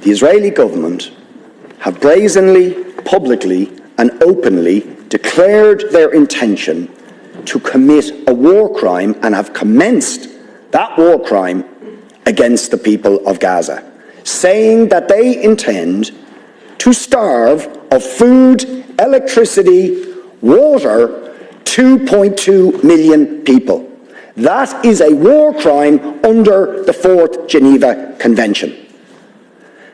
the Israeli government have brazenly, publicly and openly declared their intention to commit a war crime and have commenced that war crime against the people of Gaza, saying that they intend to starve of food, electricity, water 2.2 million people. That is a war crime under the Fourth Geneva Convention.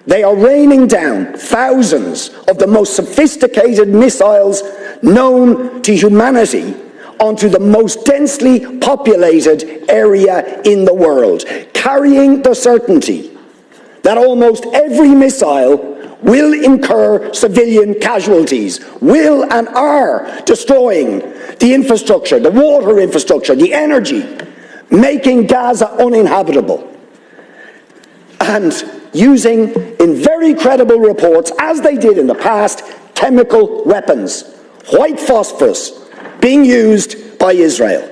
They are raining down thousands of the most sophisticated missiles known to humanity onto the most densely populated area in the world, carrying the certainty that almost every missile will incur civilian casualties, will and are destroying the infrastructure, the water infrastructure, the energy, making Gaza uninhabitable. And using, in very credible reports, as they did in the past, chemical weapons, white phosphorus, being used by Israel.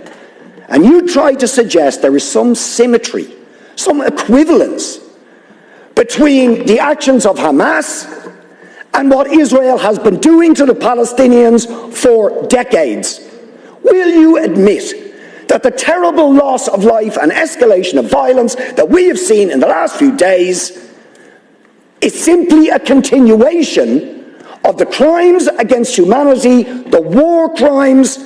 And you try to suggest there is some symmetry, some equivalence between the actions of Hamas and what Israel has been doing to the Palestinians for decades. Will you admit that the terrible loss of life and escalation of violence that we have seen in the last few days is simply a continuation of the crimes against humanity, the war crimes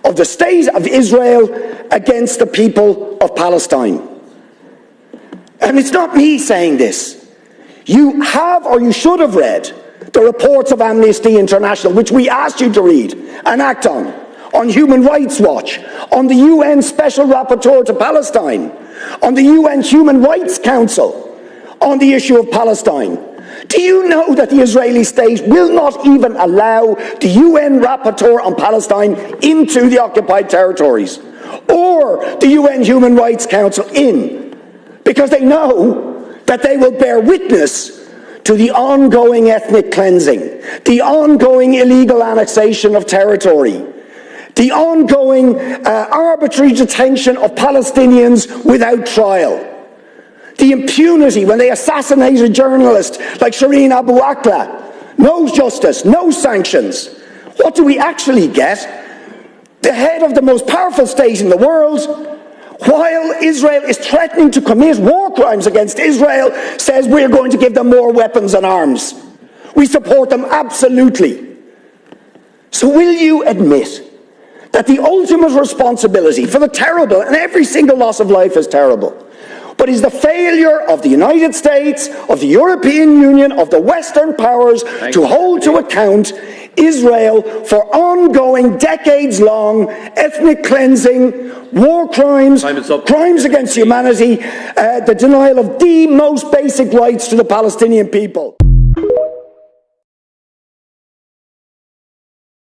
of the state of Israel against the people of Palestine? And it's not me saying this. You have, or you should have read, the reports of Amnesty International, which we asked you to read and act on Human Rights Watch, on the UN Special Rapporteur to Palestine, on the UN Human Rights Council, on the issue of Palestine. Do you know that the Israeli state will not even allow the UN Rapporteur on Palestine into the occupied territories, or the UN Human Rights Council in, because they know that they will bear witness to the ongoing ethnic cleansing, the ongoing illegal annexation of territory, the ongoing arbitrary detention of Palestinians without trial, the impunity when they assassinate a journalist like Shireen Abu Akleh. No justice, no sanctions. What do we actually get? The head of the most powerful state in the world, while Israel is threatening to commit war crimes against Israel, says we're going to give them more weapons and arms. We support them absolutely. So will you admit that the ultimate responsibility for the terrible, and every single loss of life is terrible, but is the failure of the United States, of the European Union, of the Western powers to hold to account Israel for ongoing, decades-long ethnic cleansing, war crimes, crimes against humanity, the denial of the most basic rights to the Palestinian people?